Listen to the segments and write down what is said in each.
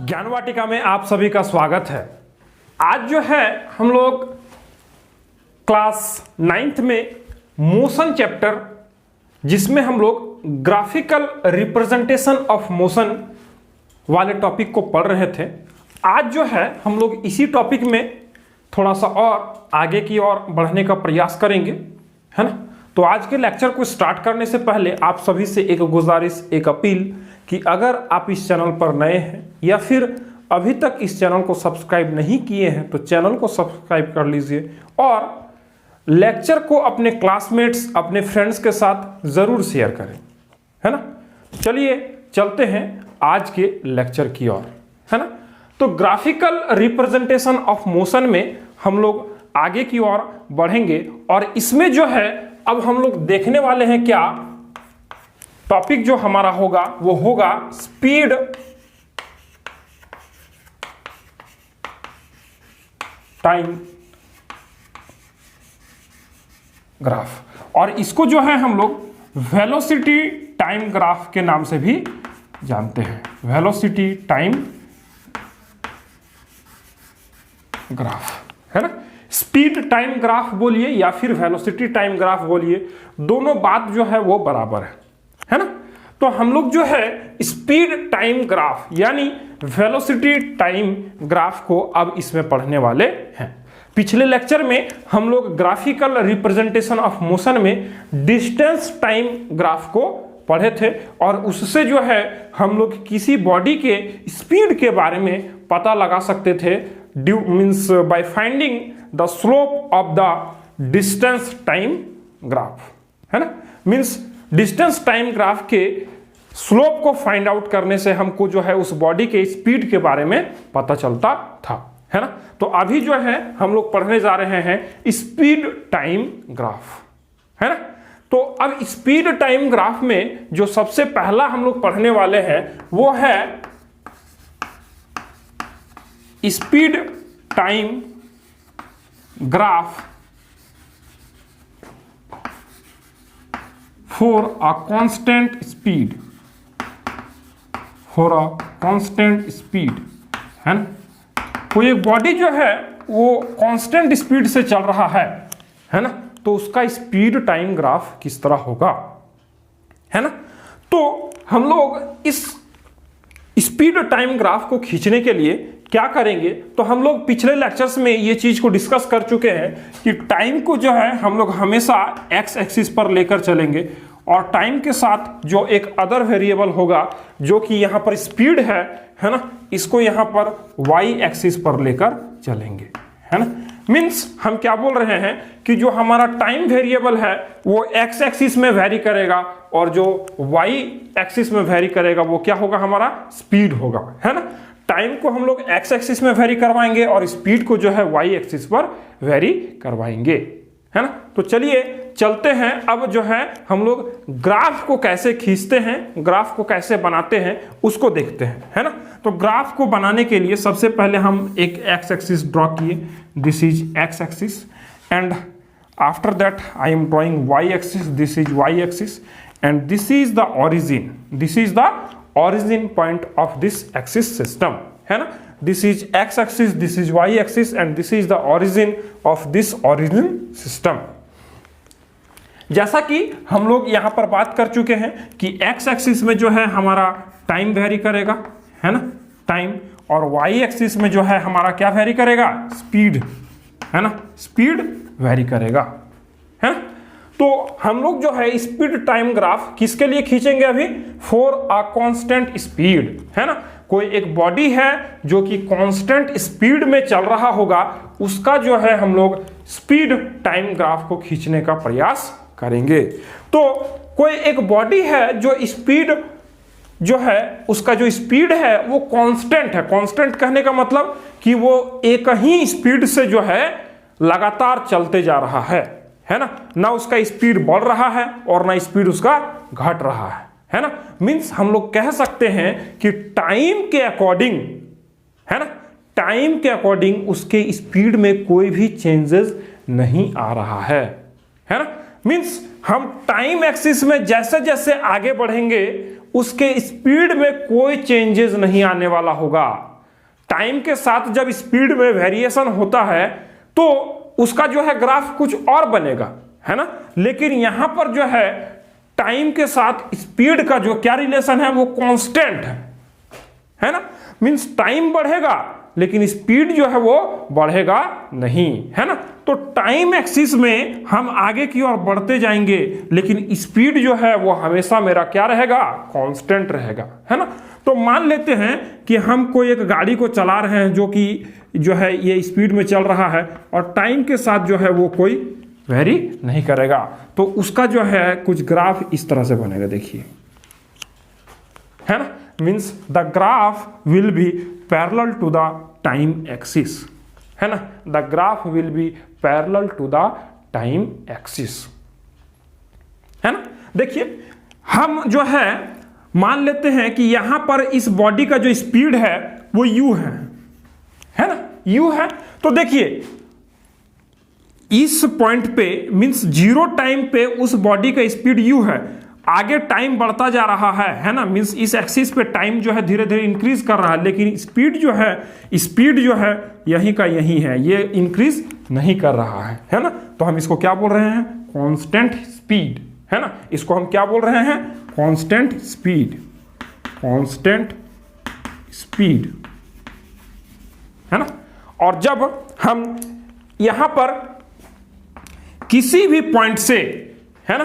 ज्ञान वाटिका में आप सभी का स्वागत है। आज जो है हम लोग क्लास 9th में मोशन चैप्टर, जिसमें हम लोग ग्राफिकल रिप्रेजेंटेशन ऑफ मोशन वाले टॉपिक को पढ़ रहे थे। आज जो है हम लोग इसी टॉपिक में थोड़ा सा और आगे की ओर बढ़ने का प्रयास करेंगे, है ना। तो आज के लेक्चर को स्टार्ट करने से पहले आप सभी से एक गुजारिश, एक अपील कि अगर आप इस चैनल पर नए हैं या फिर अभी तक इस चैनल को सब्सक्राइब नहीं किए हैं तो चैनल को सब्सक्राइब कर लीजिए और लेक्चर को अपने क्लासमेट्स, अपने फ्रेंड्स के साथ ज़रूर शेयर करें, है ना। चलिए चलते हैं आज के लेक्चर की ओर, है ना। तो ग्राफिकल रिप्रेजेंटेशन ऑफ मोशन में हम लोग आगे की ओर बढ़ेंगे और इसमें जो है अब हम लोग देखने वाले हैं क्या टॉपिक जो हमारा होगा वो होगा स्पीड टाइम ग्राफ, और इसको जो है हम लोग वेलोसिटी टाइम ग्राफ के नाम से भी जानते हैं। वेलोसिटी टाइम ग्राफ, है ना। स्पीड टाइम ग्राफ बोलिए या फिर वेलोसिटी टाइम ग्राफ बोलिए, दोनों बात जो है वो बराबर है ना। तो हम लोग जो है स्पीड टाइम ग्राफ यानी वेलोसिटी टाइम ग्राफ को अब इसमें पढ़ने वाले हैं। पिछले लेक्चर में हम लोग ग्राफिकल रिप्रेजेंटेशन ऑफ मोशन में डिस्टेंस टाइम ग्राफ को पढ़े थे और उससे जो है हम लोग किसी बॉडी के स्पीड के बारे में पता लगा सकते थे, means by finding the slope of the distance time graph, है ना। मीन्स डिस्टेंस टाइम ग्राफ के स्लोप को फाइंड आउट करने से हमको जो है उस बॉडी के स्पीड के बारे में पता चलता था, है ना। तो अभी जो है हम लोग पढ़ने जा रहे हैं स्पीड टाइम ग्राफ, है ना। तो अब स्पीड टाइम ग्राफ में जो सबसे पहला हम लोग पढ़ने वाले हैं वो है speed time graph for a constant speed, for a constant speed, है ना। कोई एक बॉडी जो है वो कांस्टेंट स्पीड से चल रहा है ना, तो उसका स्पीड टाइम ग्राफ किस तरह होगा, है ना। तो हम लोग इस स्पीड टाइम ग्राफ को खींचने के लिए क्या करेंगे, तो हम लोग पिछले लेक्चर्स में ये चीज को डिस्कस कर चुके हैं कि टाइम को जो है हम लोग हमेशा एक्स एक्सिस पर लेकर चलेंगे और टाइम के साथ जो एक अदर वेरिएबल होगा जो कि यहाँ पर स्पीड है ना, इसको यहाँ पर वाई एक्सिस पर लेकर चलेंगे, है ना। मीन्स हम क्या बोल रहे हैं कि जो हमारा टाइम वेरिएबल है वो एक्स एक्सिस में वेरी करेगा और जो वाई एक्सिस में वेरी करेगा वो क्या होगा, हमारा स्पीड होगा, है ना। टाइम को हम लोग एक्स एक्सिस में वेरी करवाएंगे और स्पीड को जो है वाई एक्सिस पर वेरी करवाएंगे, है ना। तो चलिए चलते हैं, अब जो है हम लोग ग्राफ को कैसे खींचते हैं, ग्राफ को कैसे बनाते हैं उसको देखते हैं, है ना। तो ग्राफ को बनाने के लिए सबसे पहले हम एक एक्स एक्सिस ड्रॉ किए, this is x axis, and after that I am drawing y axis, this is y axis, and this is the origin, this is the origin point of this axis system, है ना। this is x axis, this is y axis and this is the origin of this origin system। जैसा कि हम लोग यहां पर बात कर चुके हैं कि x axis में जो है हमारा टाइम वेरी करेगा, है ना, टाइम, और y axis में जो है हमारा क्या वेरी करेगा, स्पीड, है ना, स्पीड वेरी करेगा, है ना। तो हम लोग जो है स्पीड टाइम ग्राफ किसके लिए खींचेंगे अभी, फॉर अ कांस्टेंट स्पीड, है ना। कोई एक बॉडी है जो कि कांस्टेंट स्पीड में चल रहा होगा, उसका जो है हम लोग स्पीड टाइम ग्राफ को खींचने का प्रयास करेंगे। तो कोई एक बॉडी है जो स्पीड जो है उसका जो स्पीड है वो कांस्टेंट है। कांस्टेंट कहने का मतलब कि वो एक ही स्पीड से जो है लगातार चलते जा रहा है ना, ना उसका स्पीड बढ़ रहा है और ना स्पीड उसका घट रहा है ना। मींस हम लोग कह सकते हैं कि टाइम के अकॉर्डिंग, है ना, टाइम के अकॉर्डिंग उसके स्पीड में कोई भी चेंजेस नहीं आ रहा है ना। मींस हम टाइम एक्सिस में जैसे जैसे आगे बढ़ेंगे उसके स्पीड में कोई चेंजेस नहीं आने वाला होगा, टाइम के साथ जब स्पीड में वेरिएशन होता है तो उसका जो है ग्राफ कुछ और बनेगा, है ना। लेकिन यहां पर जो है टाइम के साथ स्पीड का जो क्या रिलेशन है वो कांस्टेंट है ना। मींस टाइम बढ़ेगा लेकिन स्पीड जो है वो बढ़ेगा नहीं, है ना। तो टाइम एक्सिस में हम आगे की ओर बढ़ते जाएंगे लेकिन स्पीड जो है वो हमेशा मेरा क्या रहेगा, कांस्टेंट रहेगा, है ना। तो मान लेते हैं कि हम कोई एक गाड़ी को चला रहे हैं जो कि जो है ये स्पीड में चल रहा है और टाइम के साथ जो है वो कोई वेरी नहीं करेगा, तो उसका जो है कुछ ग्राफ इस तरह से बनेगा, देखिए, है ना। Means the graph will be parallel to the time axis, है ना। The graph will be parallel to the time axis, है ना। देखिए हम जो है मान लेते हैं कि यहां पर इस बॉडी का जो स्पीड है वो u है ना, u है। तो देखिए इस पॉइंट पे मींस जीरो टाइम पे उस बॉडी का स्पीड u है, आगे टाइम बढ़ता जा रहा है ना। मींस इस एक्सिस पे टाइम जो है धीरे धीरे इंक्रीज कर रहा है लेकिन स्पीड जो है यहीं का यहीं है, ये इंक्रीज नहीं कर रहा है ना। तो हम इसको क्या बोल रहे हैं, कांस्टेंट स्पीड, है ना। इसको हम क्या बोल रहे हैं, कांस्टेंट स्पीड, कांस्टेंट स्पीड, है ना। और जब हम यहां पर किसी भी पॉइंट से, है ना,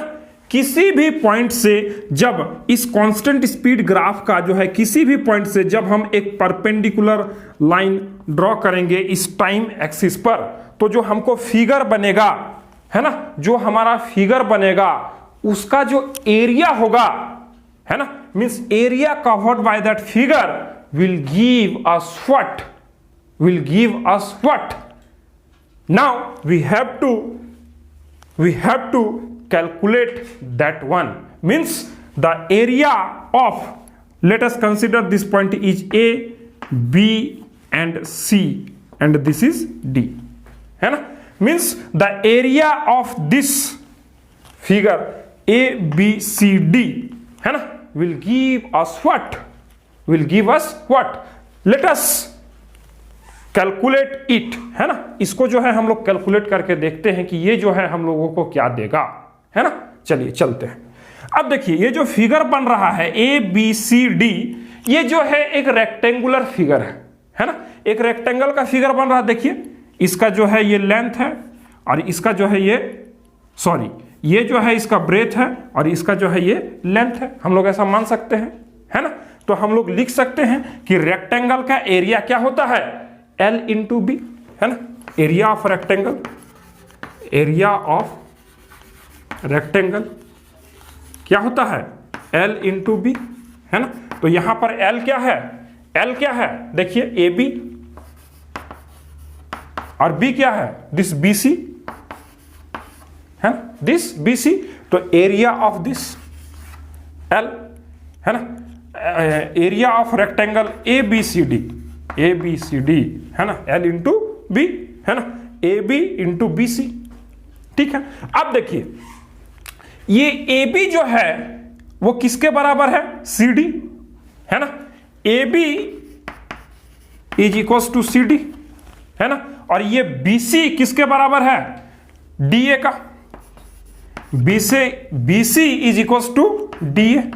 किसी भी पॉइंट से जब इस कांस्टेंट स्पीड ग्राफ का जो है किसी भी पॉइंट से जब हम एक परपेंडिकुलर लाइन ड्रॉ करेंगे इस टाइम एक्सिस पर, तो जो हमको फिगर बनेगा, है ना, जो हमारा फिगर बनेगा उसका जो एरिया होगा, है ना, means area covered by that figure will give us what, will give us what. Now we have to calculate that one. Means the area of, let us consider this point is A, B and C and this is D, है ना। Means the area of this figure A, B, C, D, है ना, will give us what? Will give us what? Let us calculate it, है ना। इसको जो है हम लोग कैलकुलेट करके देखते हैं कि ये जो है हम लोगों को क्या देगा, है ना। चलिए चलते हैं। अब देखिए ये जो फिगर बन रहा है ए बी सी डी, ये जो है एक रेक्टेंगुलर फिगर है ना। एक रेक्टेंगल का फिगर बन रहा है। देखिए इसका जो है ये लेंथ है और इसका जो है ये जो है इसका ब्रेथ है और इसका जो है ये लेंथ है। हम लोग ऐसा मान सकते हैं, है ना। तो हम लोग लिख सकते हैं कि रेक्टेंगल का एरिया क्या होता है, L इंटू बी, है ना। Area of rectangle, area of rectangle क्या होता है, L इंटू बी, है ना। तो यहां पर L क्या है, L क्या है, देखिए ए बी और B क्या है, दिस बी सी, है ना, दिस बी सी। तो एरिया ऑफ दिस L, है ना, area of rectangle A B C D, A B C D, है ना, L इंटू बी, है ना, A B into B C, ठीक है। अब देखिए ये ए बी जो है वो किसके बराबर है, सी डी, है ना। A B is equal to C D, है ना। और ये बी सी किसके बराबर है, डी ए का, B C is equal to D A.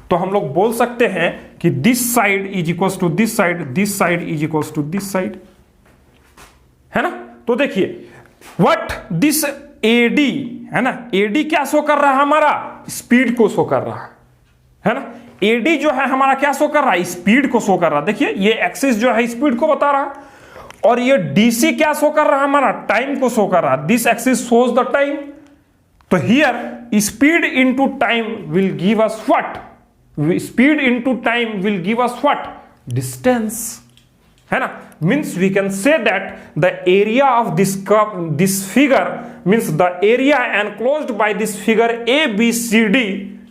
तो हम लोग बोल सकते हैं कि this side is equal to this side, this side is equal to this side, है ना। तो देखिए व्हाट दिस एडी, है ना, एडी क्या शो कर रहा है, हमारा स्पीड को शो कर रहा है ना। एडी जो है हमारा क्या शो कर रहा है, स्पीड को शो कर रहा है। देखिए ये एक्सिस जो है स्पीड को बता रहा है और ये डीसी क्या शो कर रहा है, हमारा टाइम को शो कर रहा है। This axis shows the time. तो here speed into time will give us what, speed into time will give us what, distance, है ना। means we can say that the area of this figure means the area enclosed by this figure ABCD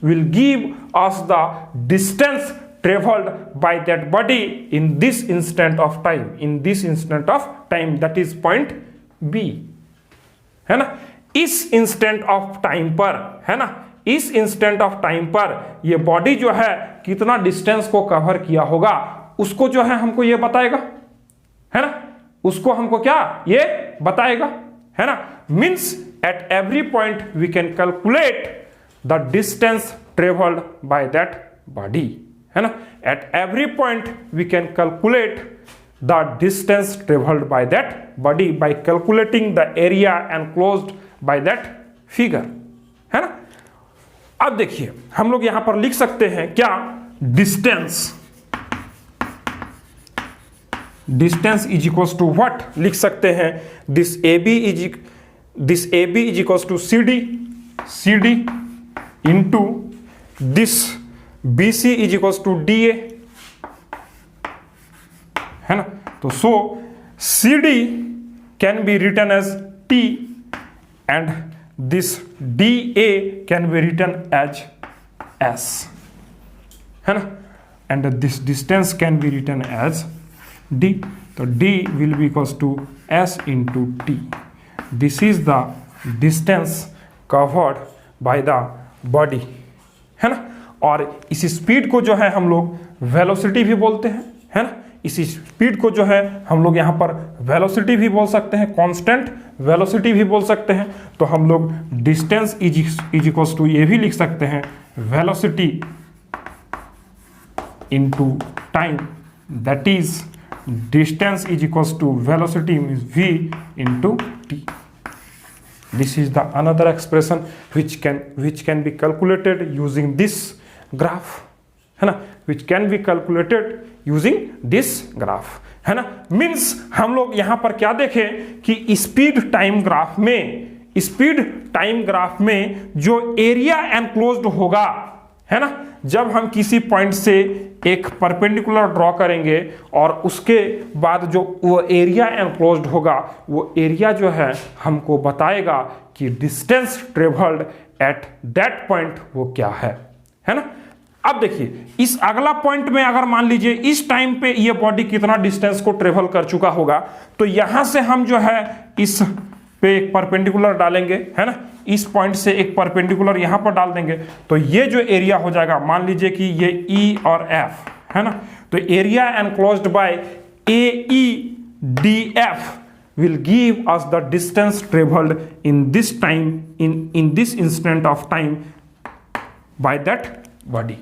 will give us the distance traveled by that body in this instant of time, in this instant of time, that is point B, है ना। इस instant of time पर, है ना, इस instant of time पर ये body जो है कितना डिस्टेंस को कवर किया होगा उसको जो है हमको ये बताएगा। है ना, उसको हमको क्या ये बताएगा, है ना। Means at every point we can calculate the distance travelled by that body, है ना। At every point we can calculate the distance travelled by that body by calculating the area enclosed by that figure, है ना। अब देखिए हम लोग यहां पर लिख सकते हैं क्या, distance is equals to what, लिख सकते हैं this AB is equals to CD into this BC is equals to DA, है ना। तो so CD can be written as T and this DA can be written as S, है ना, and this distance can be written as D. तो D will be equals to S into T. This is the distance covered by the body, है ना। और इस speed को जो है हम लोग वेलोसिटी भी बोलते हैं, है ना। इस स्पीड को जो है हम लोग यहाँ पर वेलोसिटी भी बोल सकते हैं, कांस्टेंट वेलोसिटी भी बोल सकते हैं। तो हम लोग डिस्टेंस इज इक्वल्स टू ये भी लिख सकते हैं velocity into time, that is distance is equals to velocity means v into t. This is the another expression which can be calculated using this graph, है ना, which can be calculated using this graph, है ना। Means हम लोग यहां पर क्या देखें कि स्पीड टाइम ग्राफ में जो एरिया एनक्लोज्ड होगा, है ना, जब हम किसी पॉइंट से एक परपेंडिकुलर ड्रॉ करेंगे और उसके बाद जो वो एरिया एनक्लोज्ड होगा, वो एरिया जो है हमको बताएगा कि distance travelled at that point वो क्या है ना। अब देखिए इस अगला पॉइंट में अगर मान लीजिए इस टाइम पे ये बॉडी कितना डिस्टेंस को ट्रेवल कर चुका होगा, तो यहां से हम जो है इस पे एक परपेंडिकुलर डालेंगे, है ना, इस पॉइंट से एक परपेंडिकुलर यहां पर डाल देंगे, तो ये जो एरिया हो जाएगा, मान लीजिए कि ये E और F, है ना, तो area enclosed bye AEDF will give us the distance traveled in this time in this instant of time by that body,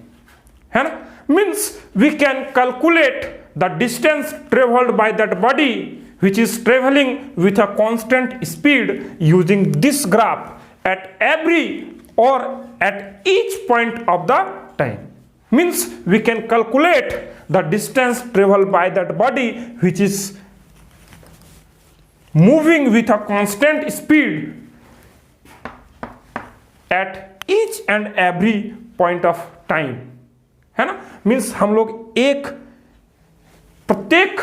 है ना। Means we can calculate the distance traveled by that body which is traveling with a constant speed using this graph at every or at each point of the time. Means we can calculate the distance traveled by that body which is moving with a constant speed at each and every point of time, है ना। Means हम लोग एक प्रत्येक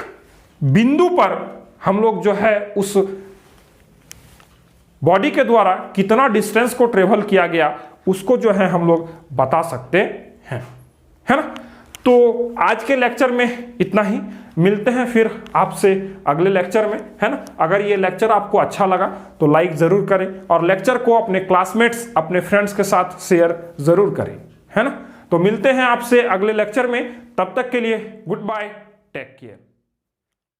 बिंदु पर हम लोग जो है उस बॉडी के द्वारा कितना डिस्टेंस को ट्रेवल किया गया उसको जो है हम लोग बता सकते हैं, है ना। तो आज के लेक्चर में इतना ही, मिलते हैं फिर आपसे अगले लेक्चर में, है ना। अगर ये लेक्चर आपको अच्छा लगा तो लाइक जरूर करें और लेक्चर को अपने क्लासमेट्स, अपने फ्रेंड्स के साथ शेयर जरूर करें, है ना। तो मिलते हैं आपसे अगले लेक्चर में, तब तक के लिए गुड बाय, टेक केयर।